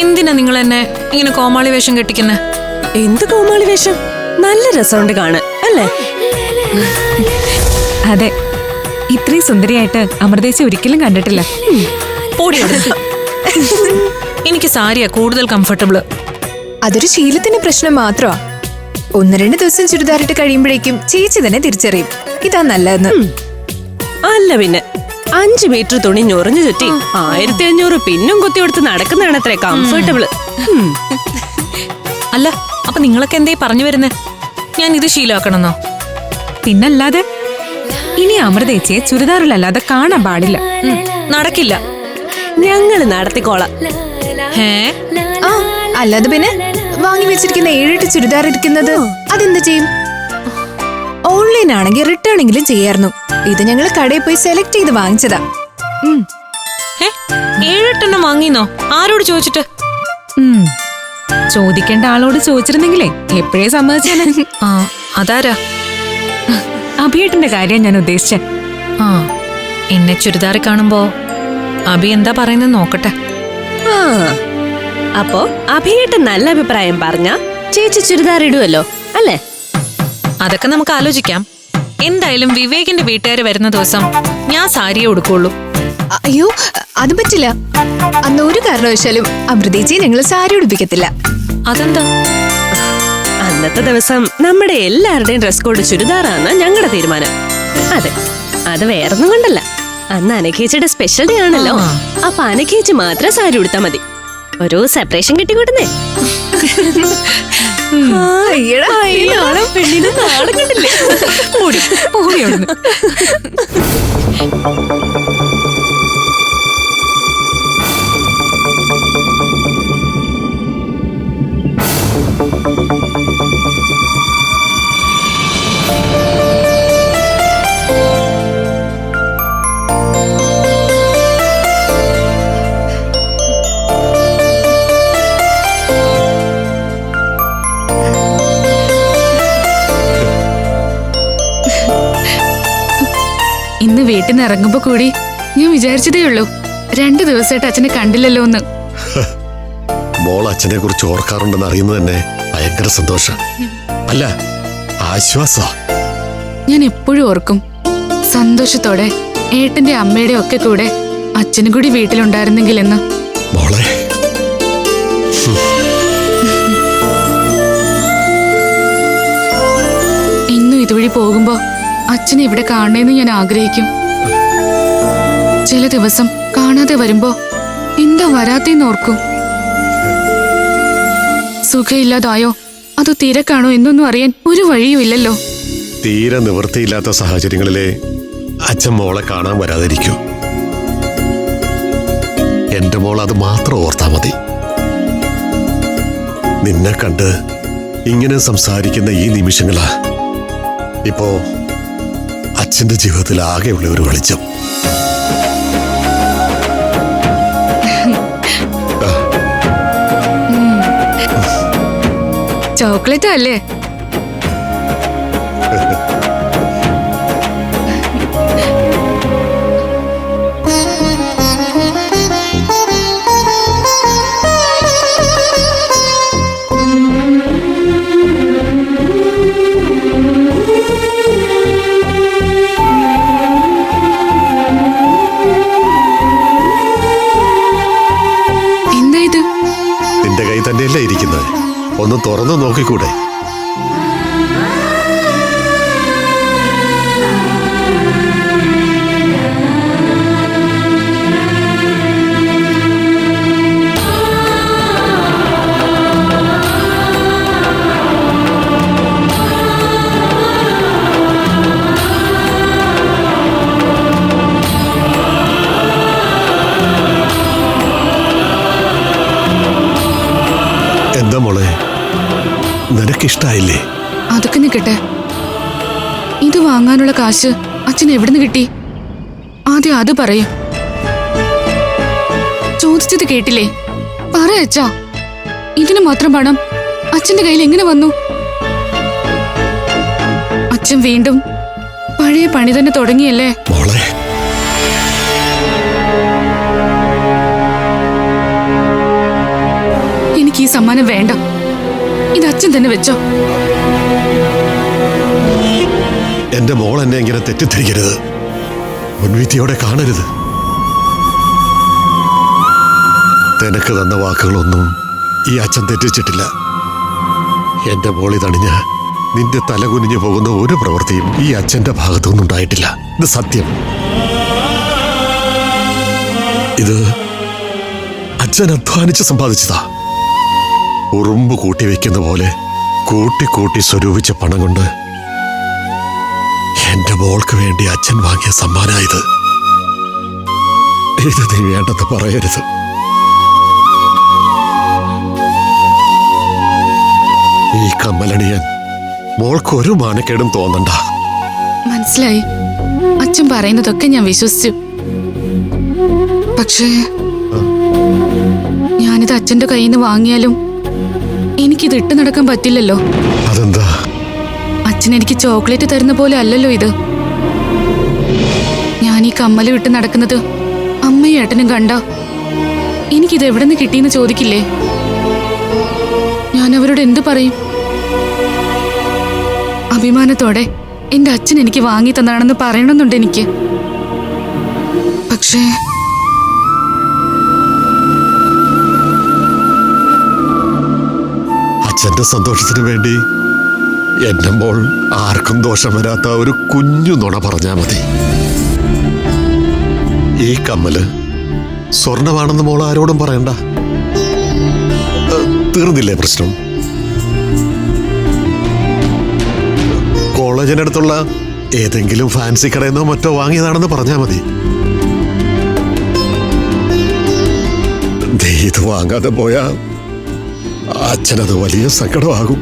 എന്തിനാ നിങ്ങൾ എന്നെ ഇങ്ങനെ കോമാളി വേഷം കെട്ടിക്കുന്നെ? എന്ത് കോമാളി വേഷം? നല്ല രസമുണ്ട് കാണാൻ അല്ലേ? അതെ, ഇത്രയും സുന്ദരിയായിട്ട് അമൃതേച്ചി ഒരിക്കലും കണ്ടിട്ടില്ല. എനിക്ക് സാരിയാ കൂടുതൽ കംഫർട്ടബിള്. അതൊരു ശീലത്തിന്റെ പ്രശ്നം മാത്രമാ. 1-2 ദിവസം ചുരിദാറിട്ട് കഴിയുമ്പോഴേക്കും ചേച്ചി തന്നെ തിരിച്ചറിയും ഇതാ നല്ലതെന്ന്. അല്ല പിന്നെ 5 മീറ്റർ തുണി ഞൊറിഞ്ഞു ചുറ്റി 1500 പിന്നും കുത്തിയെടുത്ത് നടക്കുന്നതാണ് അത്രേ കംഫർട്ടബിള്. അല്ല, അപ്പൊ നിങ്ങളൊക്കെ എന്തേ പറഞ്ഞു വരുന്നേ? ഞാൻ ഇത് ശീലമാക്കണമെന്നോ? പിന്നല്ലാതെ ഇനി അമൃതേച്ചിയെ ചുരിദാറിലല്ലാതെ കാണാൻ പാടില്ല. നടക്കില്ല. ഞങ്ങള് നടത്തിക്കോളാം. ആ അല്ലാതെ പിന്നെ വാങ്ങി വെച്ചിരിക്കുന്ന 7-8 ചുരിദാർ ഇരിക്കുന്നത് അതെന്ത് ചെയ്യും? ഓൺലൈൻ ആണെങ്കിൽ റിട്ടേൺ എങ്കിലും ചെയ്യായിരുന്നു. ഇത് ഞങ്ങൾ കടയിൽ പോയി സെലക്ട് ചെയ്ത് വാങ്ങിച്ചതാ. 7-8 വാങ്ങിന്നോ? ആരോട് ചോദിച്ചിട്ട്? ചോദിക്കേണ്ട ആളോട് ചോദിച്ചിരുന്നെങ്കിലേ എപ്പോഴേ സമ്മതിച്ചാണ്. ആ, അതാരാ? അഭിയേട്ടന്റെ കാര്യം ഞാൻ ഉദ്ദേശിച്ചേ. ആ, എന്നെ ചുരിദാറി കാണുമ്പോ അഭി എന്താ പറയുന്നത് നോക്കട്ടെ. ആ അപ്പോ അഭിയേട്ടൻ നല്ല അഭിപ്രായം പറഞ്ഞ ചേച്ചി ചുരിദാർ ഇടുവല്ലോ അല്ലേ? അതൊക്കെ നമുക്ക് ആലോചിക്കാം. എന്തായാലും വിവേകിന്റെ വീട്ടുകാര് വരുന്ന ദിവസം ഞാൻ സാരിയെ ഉടുക്കുള്ളൂ. അയ്യോ അത് പറ്റില്ല. അന്ന് ഒരു കാരണവശാലും അമൃതേച്ചി ഞങ്ങൾ സാരി ഉടുപ്പിക്കത്തില്ല. അതെന്താ? അന്നത്തെ ദിവസം നമ്മുടെ എല്ലാവരുടെയും ഡ്രസ് കോഡ് ചുരിദാറാണ് ഞങ്ങളുടെ തീരുമാനം. അതെ, അത് വേറൊന്നും കൊണ്ടല്ല. അന്ന് അനഘേച്ചിയുടെ സ്പെഷ്യൽ ഡേ ആണല്ലോ. അപ്പൊ അനഘേച്ചി മാത്രം സാരി ഉടുത്താ മതി. ഒരു സെപ്പറേഷൻ കിട്ടിക്കൂട്ടുന്നേ. പെണ്ണിന് നാടൻ കണ്ടില്ലേ? ഇന്ന് വീട്ടിൽ നിന്ന് ഇറങ്ങുമ്പോ കൂടി ഞാൻ വിചാരിച്ചതേ ഉള്ളൂ 2 ദിവസമായിട്ട് അച്ഛനെ കണ്ടില്ലല്ലോ എന്ന്. മോൾ അച്ഛനെ കുറിച്ച് ഓർക്കാറുണ്ടെന്ന് അറിയുന്നത് തന്നെ ഭയങ്കര സന്തോഷം. അല്ല, ആശ്വാസ. ഞാൻ എപ്പോഴും ഓർക്കും സന്തോഷത്തോടെ ഏട്ടന്റെ അമ്മയുടെ ഒക്കെ കൂടെ അച്ഛനും കൂടി വീട്ടിലുണ്ടായിരുന്നെങ്കിൽ എന്ന്. മോളെ ഇന്നും ഇതുവഴി പോകുമ്പോ അച്ഛനെ ഇവിടെ കാണണേന്ന് ഞാൻ ആഗ്രഹിക്കും. ചില ദിവസം കാണാതെ വരുമ്പോ എന്താ വരാത്തേന്ന് ഓർക്കും. സുഖമില്ലാതായോ അതോ തിരക്കാണോ എന്നൊന്നും അറിയാൻ ഒരു വഴിയും ഇല്ലല്ലോ. തീരെ നിവൃത്തിയില്ലാത്ത സാഹചര്യങ്ങളിലെ അച്ഛൻ മോളെ കാണാൻ വരാതിരിക്കൂ. എന്റെ മോൾ അത് മാത്രം ഓർത്താ മതി. നിന്നെ കണ്ട് ഇങ്ങനെ സംസാരിക്കുന്ന ഈ നിമിഷങ്ങളാ ഇപ്പോ അച്ഛന്റെ ജീവിതത്തിൽ ആകെയുള്ള ഒരു വെളിച്ചം. ചോക്ലേറ്റ് അല്ലേ? എന്താ ഇത്? നിന്റെ കൈ തന്നെയല്ലേ ഇരിക്കുന്നത്? ഒന്ന് തുറന്നു നോക്കിക്കൂടെ? എന്താ മോളെ, നിനക്കിഷ്ടായില്ലേ? അതൊക്കെ നിൽക്കട്ടെ. ഇത് വാങ്ങാനുള്ള കാശ് അച്ഛൻ എവിടുന്ന് കിട്ടി? ആദ്യം അത് പറയും. ചോദിച്ചത് കേട്ടില്ലേ? പറ അച്ഛാ. ഇതിന് മാത്രം പണം അച്ഛന്റെ കയ്യിൽ എങ്ങനെ വന്നു? അച്ഛൻ വീണ്ടും പഴയ പണി തന്നെ തുടങ്ങിയല്ലേ? മോളെ, എനിക്ക് ഈ സമ്മാനം വേണ്ട. ഇത് അച്ഛൻ തന്നെ വെച്ചോ. എന്റെ മോൾ എന്നെ ഇങ്ങനെ തെറ്റിദ്ധരിക്കരുത്, മുൻവിധിയോടെ കാണരുത്. നിനക്ക് തന്ന വാക്കുകളൊന്നും ഈ അച്ഛൻ തെറ്റിച്ചിട്ടില്ല. എന്റെ മോളി തണിഞ്ഞ് നിന്റെ തല കുനിഞ്ഞു പോകുന്ന ഒരു പ്രവൃത്തിയും ഈ അച്ഛന്റെ ഭാഗത്തുനിന്നും ഉണ്ടായിട്ടില്ല. ഇത് സത്യം. ഇത് അച്ഛൻ അധ്വാനിച്ച് സമ്പാദിച്ചതാ. ഉറുമ്പ് കൂട്ടി വെക്കുന്ന പോലെ കൂട്ടി കൂട്ടി സ്വരൂപിച്ച പണം കൊണ്ട് എന്റെ മോൾക്ക് വേണ്ടി അച്ഛൻ വാങ്ങിയ സമ്മാനായത്. ഇത് നീ വേണ്ടെന്ന് പറയരുത്. ഈ കമ്മലണിയാൻ മോൾക്ക് ഒരു മാനക്കേടും തോന്നണ്ട. മനസ്സിലായി. അച്ഛൻ പറയുന്നതൊക്കെ ഞാൻ വിശ്വസിച്ചു. പക്ഷേ ഞാനിത് അച്ഛന്റെ കയ്യിൽ നിന്ന് വാങ്ങിയാലും എനിക്കിത് ഇട്ട് നടക്കാൻ പറ്റില്ലല്ലോ. അതെന്താ? അച്ഛൻ എനിക്ക് ചോക്ലേറ്റ് തരുന്ന പോലെ അല്ലല്ലോ ഇത്. ഞാൻ ഈ കമ്മല് വിട്ട് നടക്കുന്നത് അമ്മയും ഏട്ടനും കണ്ട എനിക്കിത് എവിടെ നിന്ന് കിട്ടിയെന്ന് ചോദിക്കില്ലേ? ഞാൻ അവരോട് എന്ത് പറയും? അഭിമാനത്തോടെ എന്റെ അച്ഛൻ എനിക്ക് വാങ്ങി തന്നാണെന്ന് പറയണമെന്നുണ്ട് എനിക്ക്. പക്ഷേ അച്ഛന്റെ സന്തോഷത്തിന് വേണ്ടി എന്റെ മോൾ ആർക്കും ദോഷം വരാത്ത ഒരു കുഞ്ഞു നുണ പറഞ്ഞാ മതി. ഈ കമ്മല് സ്വർണമാണെന്ന് മോൾ ആരോടും പറയണ്ട. തീർന്നില്ലേ പ്രശ്നം? കോളേജിനടുത്തുള്ള ഏതെങ്കിലും ഫാൻസി കടയിൽ നിന്നോ മറ്റോ വാങ്ങിയതാണെന്ന് പറഞ്ഞാൽ മതി. നീ ഇത് വാങ്ങാതെ പോയാ അച്ഛനത് വലിയ സങ്കടമാകും.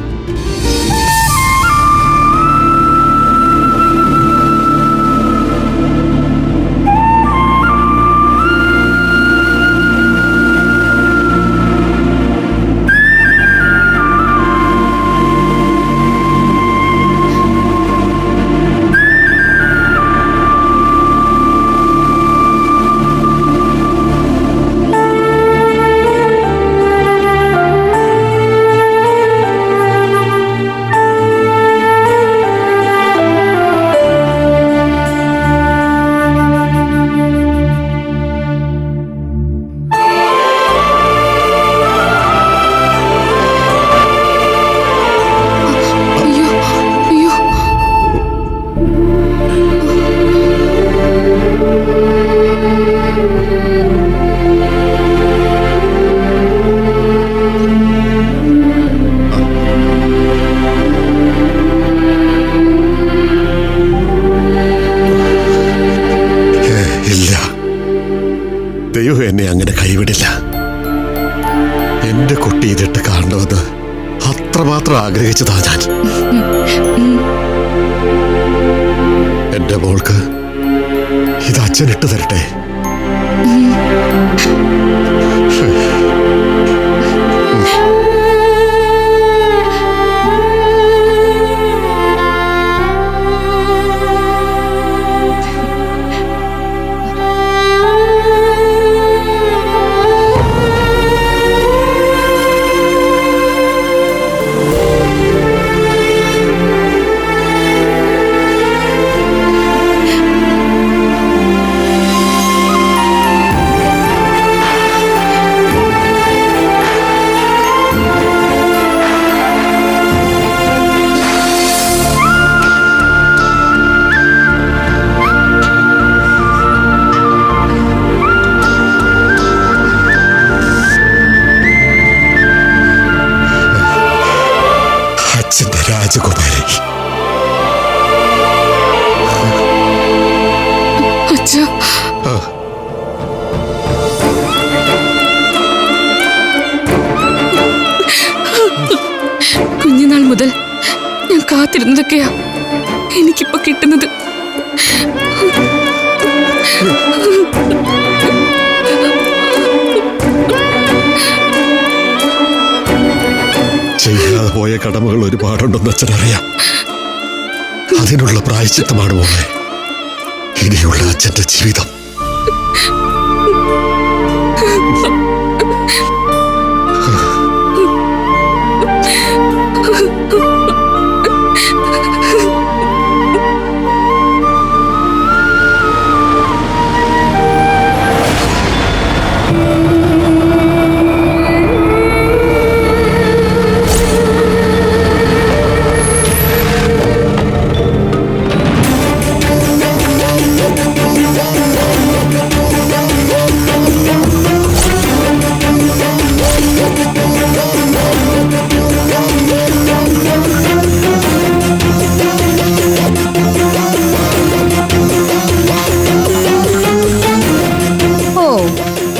ദൈവം എന്നെ അങ്ങനെ കൈവിടില്ല. എന്റെ കുട്ടി ഇതിട്ട് കാണണമെന്ന് അത്രമാത്രം ആഗ്രഹിച്ചതാ ഞാൻ. എന്റെ മോൾക്ക് ഇത് അച്ഛനിട്ട് തരട്ടെ. രാജകുമാരി, കുഞ്ഞുനാൾ മുതൽ ഞാൻ കാത്തിരുന്നതൊക്കെയാ എനിക്കിപ്പോ കിട്ടുന്നത്. പോയ കടമകൾ ഒരുപാടുണ്ടെന്ന് അച്ഛനറിയാം. അതിനുള്ള പ്രായശ്ചിത്തമാണ് മോളെ ഇനിയുള്ള അച്ഛന്റെ ജീവിതം.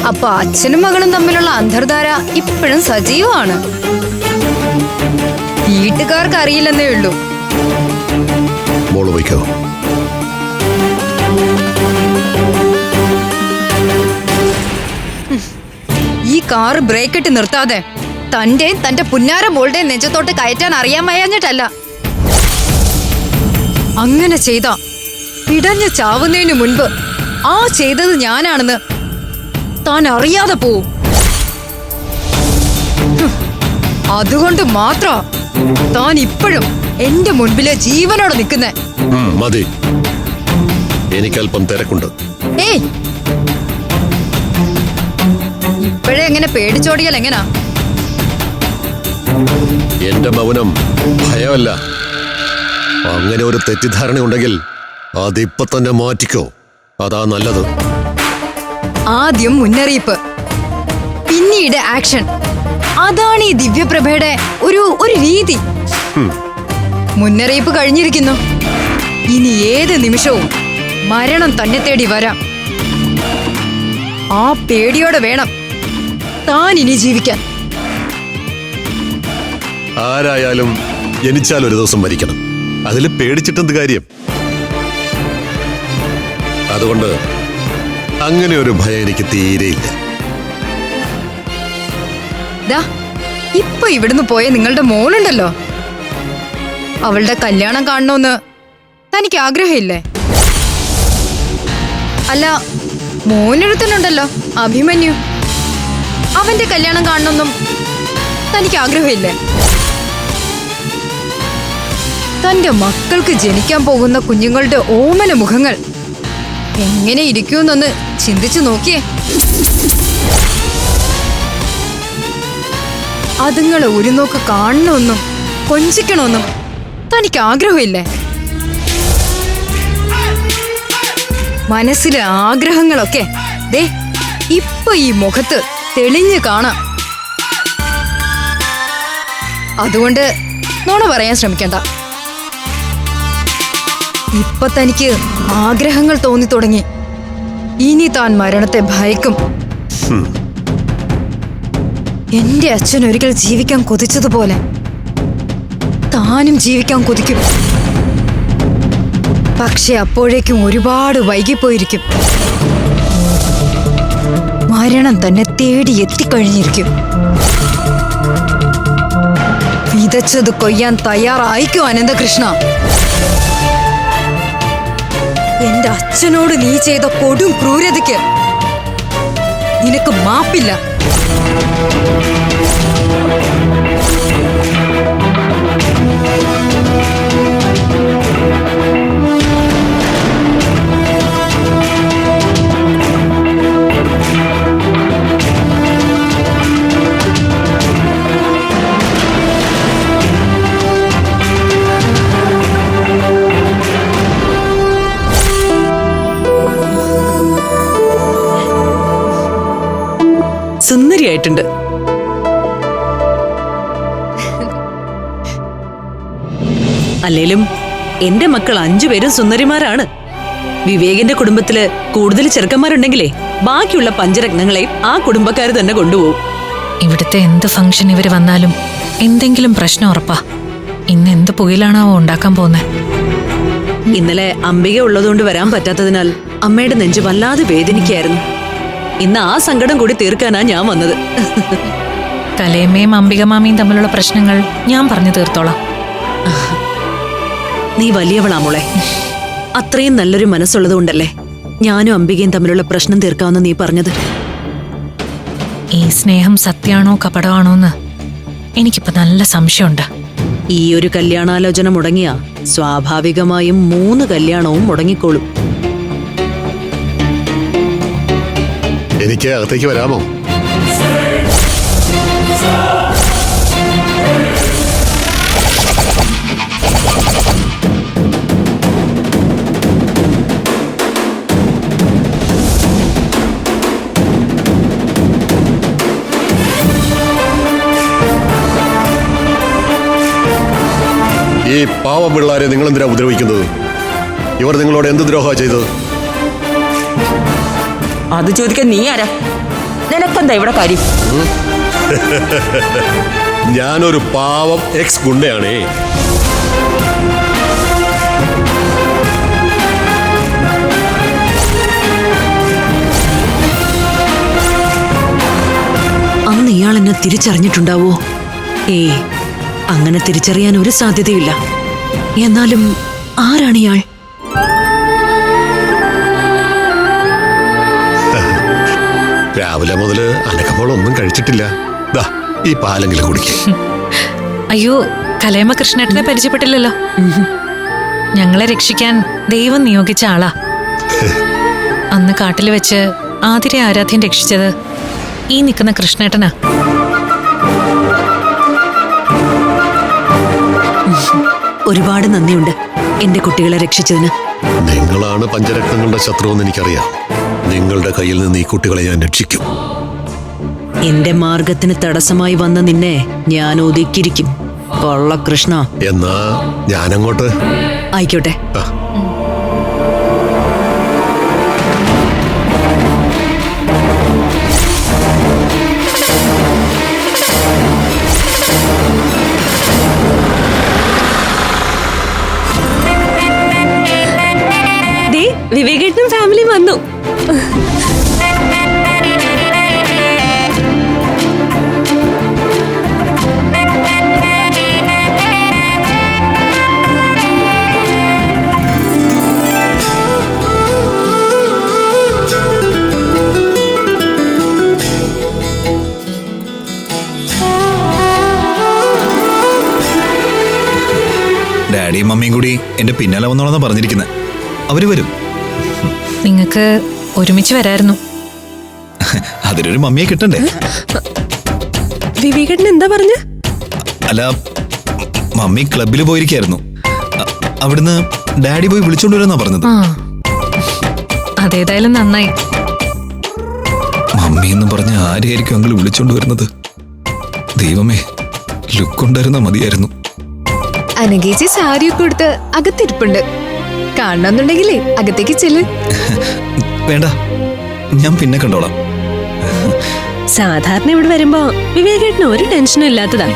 അപ്പൊ അച്ഛനും മകളും തമ്മിലുള്ള അന്തർധാര ഇപ്പോഴും സജീവമാണ്. വീട്ടുകാർക്ക് അറിയില്ലെന്നേ ഉള്ളൂ. മോള് വയ്ക്കോ. ഈ കാറ് ബ്രേക്ക് ഇട്ട് നിർത്താതെ തന്റെയും തന്റെ പുന്നാര മോളുടെയും നെഞ്ചത്തോട്ട് കയറ്റാൻ അറിയാൻ വയ്യാഞ്ഞിട്ടല്ല. അങ്ങനെ ചെയ്ത പിടഞ്ഞ് ചാവുന്നതിന് മുൻപ് ആ ചെയ്തത് ഞാനാണെന്ന് താൻ അറിയാതെ പോവും. അതുകൊണ്ട് മാത്രം താൻ ഇപ്പോഴും എന്റെ മുൻപിലെ ജീവനോടെ നിൽക്കുന്നേ. മതി, എനിക്കല്പം തിരക്കുണ്ട്. ഏയ്, ഇപ്പോഴേ എങ്ങനെ പേടിച്ചോടിയാൽ എങ്ങനാ? എന്റെ മൗനം ഭയമല്ല. അങ്ങനെ ഒരു തെറ്റിദ്ധാരണ ഉണ്ടെങ്കിൽ അതിപ്പോ തന്നെ മാറ്റിക്കോ. അതാ നല്ലത്. ആദ്യം മുന്നറിയിപ്പ്, പിന്നീട് ആക്ഷൻ. അതാണ് ഈ ദിവ്യപ്രഭയുടെ ഒരു രീതി. മുന്നറിയിപ്പ് കഴിഞ്ഞിരിക്കുന്നു. ഇനി ഏത് നിമിഷവും മരണം തന്നെ തേടി വരാം. ആ പേടിയോടെ വേണം താൻ ഇനി ജീവിക്കാൻ. ആരായാലും ജനിച്ചാൽ ഒരു ദിവസം മരിക്കണം. അതിൽ പേടിച്ചിട്ടെന്ത് കാര്യം? അതുകൊണ്ട് അങ്ങനെ ഒരു ഭയം എനിക്ക് തീരെയില്ല. ഇപ്പൊ ഇവിടുന്ന് പോയ നിങ്ങളുടെ മോളുണ്ടല്ലോ, അവളുടെ കല്യാണം കാണണമെന്ന് തനിക്ക് ആഗ്രഹമില്ലേ? അല്ല, മോനൊരുത്തനുണ്ടല്ലോ അഭിമന്യു, അവന്റെ കല്യാണം കാണണമെന്നും തനിക്ക് ആഗ്രഹമില്ലേ? തന്റെ മക്കൾക്ക് ജനിക്കാൻ പോകുന്ന കുഞ്ഞുങ്ങളുടെ ഓമന മുഖങ്ങൾ എങ്ങനെ ഇരിക്കുമെന്നൊന്ന് ചിന്തിച്ചു നോക്കിയേ. അതുങ്ങളെ ഒരു നോക്ക് കാണണമെന്നും കൊഞ്ചിക്കണമെന്നും തനിക്ക് ആഗ്രഹമില്ലേ? മനസ്സിലെ ആഗ്രഹങ്ങളൊക്കെ ദേ ഇപ്പൊ ഈ മുഖത്ത് തെളിഞ്ഞു കാണാം. അതുകൊണ്ട് നോണ പറയാൻ ശ്രമിക്കണ്ട. ഇപ്പൊ തനിക്ക് ആഗ്രഹങ്ങൾ തോന്നി തുടങ്ങി. ഇനി താൻ മരണത്തെ ഭയക്കും. എന്റെ അച്ഛൻ ഒരിക്കൽ ജീവിക്കാൻ കൊതിച്ചതുപോലെ താനും ജീവിക്കാൻ കൊതിക്കും. പക്ഷെ അപ്പോഴേക്കും ഒരുപാട് വൈകിപ്പോയിരിക്കും. മരണം തന്നെ തേടി എത്തിക്കഴിഞ്ഞിരിക്കും. വിതച്ചത് കൊയ്യാൻ തയ്യാറായിക്കോ അനന്തകൃഷ്ണ. എന്റെ അച്ഛനോട് നീ ചെയ്ത കൊടും ക്രൂരതയ്ക്ക് നിനക്ക് മാപ്പില്ല. സുന്ദരിയായിട്ടുണ്ട്. അല്ലേലും എന്റെ മക്കൾ 5 പേരും സുന്ദരിമാരാണ്. വിവേകിന്റെ കുടുംബത്തില് കൂടുതൽ ചെറുക്കന്മാരുണ്ടെങ്കിലേ ബാക്കിയുള്ള പഞ്ചരത്നങ്ങളെ ആ കുടുംബക്കാര് തന്നെ കൊണ്ടുപോകും. ഇവിടുത്തെ എന്ത് ഫംഗ്ഷൻ ഇവര് വന്നാലും എന്തെങ്കിലും പ്രശ്നം ഉറപ്പാ. ഇന്ന് എന്ത് പുകയിലാണാവോ ഉണ്ടാക്കാൻ പോകുന്നത്? ഇന്നലെ അംബിക ഉള്ളതുകൊണ്ട് വരാൻ പറ്റാത്തതിനാൽ അമ്മയുടെ നെഞ്ച് വല്ലാതെ വേദനിക്കായിരുന്നു. ഇന്ന് ആ സങ്കടം കൂടി തീർക്കാനാ ഞാൻ വന്നത്. കലയമ്മയും അംബിക മാമിയും തമ്മിലുള്ള പ്രശ്നങ്ങൾ ഞാൻ പറഞ്ഞു തീർത്തോളാം. നീ വലിയവളാ മോളെ. അത്രയും നല്ലൊരു മനസ്സുള്ളത് കൊണ്ടല്ലേ ഞാനും അംബികയും തമ്മിലുള്ള പ്രശ്നം തീർക്കാമെന്ന് നീ പറഞ്ഞത്. ഈ സ്നേഹം സത്യാണോ കപടമാണോ എന്ന് എനിക്കിപ്പോ നല്ല സംശയമുണ്ട്. ഈ ഒരു കല്യാണാലോചന മുടങ്ങിയാ സ്വാഭാവികമായും 3 കല്യാണവും മുടങ്ങിക്കോളും. എനിക്ക് അകത്തേക്ക് വരാമോ? ഈ പാവം പിള്ളാരെ നിങ്ങൾ എന്തിനാ ഉപദ്രവിക്കുന്നത്? ഇവർ നിങ്ങളോട് എന്ത് ദ്രോഹമാണ് ചെയ്തത്? അത് ചോദിക്കാൻ നീ ആരാ? നിനക്കെന്താ ഇവിടെ കാര്യം? ഞാനൊരു പാവം എക്സ് ഗുണ്ടയാണേ. അന്ന് ഇയാൾ എന്നെ തിരിച്ചറിഞ്ഞിട്ടുണ്ടാവോ? അങ്ങനെ തിരിച്ചറിയാൻ ഒരു സാധ്യതയില്ല. എന്നാലും ആരാണ് ഇയാൾ? രാവിലെ മുതല് അനക്കപ്പോൾ ഒന്നും കഴിച്ചിട്ടില്ല. ദാ ഈ പാലെങ്കിലും കുടിക്കേ. അയ്യോ, കലയമ്മ കൃഷ്ണേട്ടനെ പരിചയപ്പെട്ടില്ലല്ലോ. ഞങ്ങളെ രക്ഷിക്കാൻ ദൈവം നിയോഗിച്ച ആളാ. അന്ന് കാട്ടിൽ വെച്ച് ആതിരെ ആരാധ്യൻ രക്ഷിച്ചത് ഈ നിൽക്കുന്ന കൃഷ്ണേട്ടനാ. ഒരുപാട് നന്ദിയുണ്ട് എന്റെ കുട്ടികളെ രക്ഷിച്ചതിന്. നിങ്ങളാണ് പഞ്ചരത്നങ്ങളുടെ ശത്രുവെന്ന് എനിക്കറിയാം. നിങ്ങളുടെ കയ്യിൽ നിന്ന് ഈ കുട്ടികളെ ഞാൻ രക്ഷിക്കും. എന്റെ മാർഗത്തിന് തടസ്സമായി വന്ന നിന്നെ ഞാൻ ഒതുക്കിയിരിക്കും. കൊള്ള കൃഷ്ണ. എന്നാ ഞാനങ്ങോട്ട്. ആയിക്കോട്ടെ. വിവേകേട്ടനും ഫാമിലി വന്നു. ഡാഡിയും മമ്മിയും കൂടി എന്റെ പിന്നാലെ വന്നോളാന്നാ പറഞ്ഞിരിക്കുന്നത്. അവര് വരും. നിങ്ങക്ക് ഒരുമിച്ച് വരായിരുന്നു. അതിനൊരു മമ്മിയെ കിട്ടണ്ടേ? വിവേകേട്ടൻ എന്താ പറഞ്ഞ? അല്ല, മമ്മി ക്ലബിൽ പോയിരിക്കായിരുന്നു. അവിടുന്ന് ഡാഡി പോയി വിളിച്ചോണ്ട് വരാന്നാ പറഞ്ഞത്. അതേതായാലും നന്നായി. മമ്മി എന്ന് പറഞ്ഞ ആരെയായിരിക്കും അങ്കിൾ വിളിച്ചോണ്ട് വരുന്നത്? ദൈവമേ, ലുക്കുണ്ടായിരുന്നാ മതിയായിരുന്നു. അനഘേച്ചി സാരിയൊക്കെ കൊടുത്ത് അകത്തിരിപ്പുണ്ട്. കാണണമെന്നുണ്ടെങ്കിലേ അകത്തേക്ക് ചെല്ല്. വേണ്ട, ഞാൻ പിന്നെ കണ്ടോളാം. സാധാരണ ഇവിടെ വരുമ്പോ വിവേകേട്ടന് ഒരു ടെൻഷനും ഇല്ലാത്തതാ.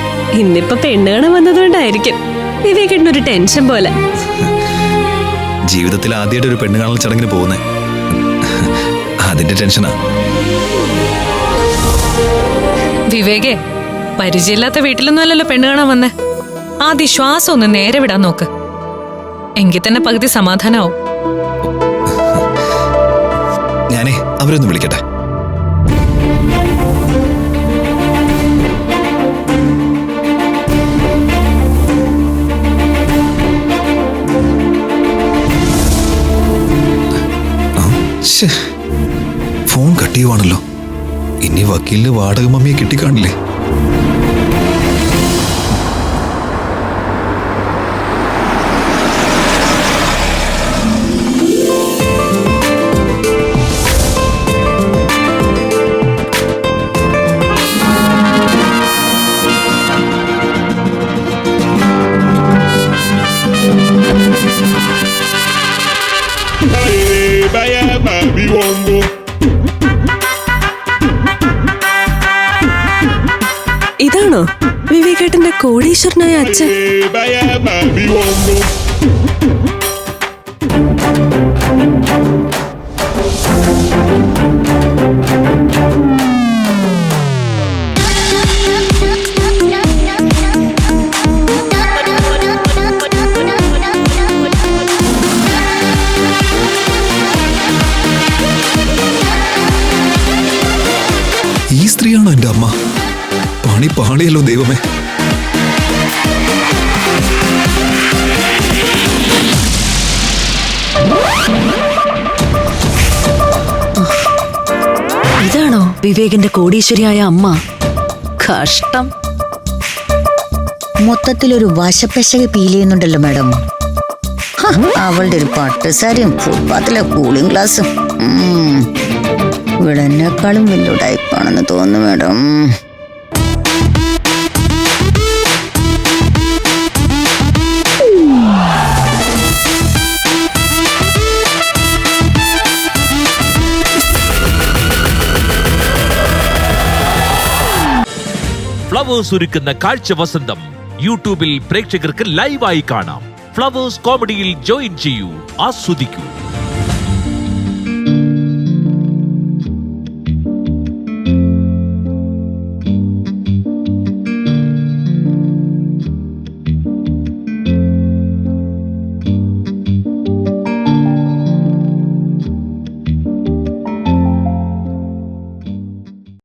ഇന്നിപ്പോ പെണ്ണ് കാണാൻ വന്നതുകൊണ്ടായിരിക്കും വിവേകേട്ടന് ഒരു ടെൻഷൻ പോലെ. ജീവിതത്തിൽ ആദ്യമായിട്ട് ഒരു പെണ്ണ് കാണൽ ചടങ്ങിന് പോകുന്നേ, അതിന്റെ ടെൻഷനാ. വിവേകേ, പരിചയമില്ലാത്ത വീട്ടിലൊന്നും അല്ലല്ലോ പെണ്ണ് കാണാൻ വന്നേ. ആദ്യ ശ്വാസം ഒന്ന് നേരെ വിടാൻ നോക്ക്. എങ്കിൽ തന്നെ പകുതി സമാധാനാവും. ഞാനേ അവരൊന്ന് വിളിക്കട്ടെ. ഫോൺ കട്ട് ചെയ്യുവാണല്ലോ. ഇനി വക്കീലിന് വാടക മമ്മിയെ കിട്ടിക്കാണില്ലേ? ഇതാണോ വിവേകേട്ടന്റെ കോടീശ്വരനായ അച്ഛൻ? ഇങ്ങനെയാണോ എന്റെ അമ്മ? പണി പാളിയല്ലോ ദൈവമേ. ഇതാണോ വിവേകിന്റെ കോടീശ്വരിയായ അമ്മ? കഷ്ടം. മൊത്തത്തിലൊരു വശപ്പശക് ഫീൽ ചെയ്യുന്നുണ്ടല്ലോ മാഡം. അവളുടെ ഒരു പട്ടുസാരിയും ഫുട്പാത്തിലെ കൂളിംഗ് ഗ്ലാസും ഇവിടെ എന്നെക്കാളും വലിയ ടൈപ്പാണെന്ന് തോന്നുന്നു മാഡം. ഫ്ലവേഴ്സ് ഒരുക്കുന്ന കാഴ്ച വസന്തം യൂട്യൂബിൽ പ്രേക്ഷകർക്ക് ലൈവായി കാണാം. ഫ്ലവേഴ്സ് കോമഡിയിൽ ജോയിൻ ചെയ്യൂ, ആസ്വദിക്കൂ.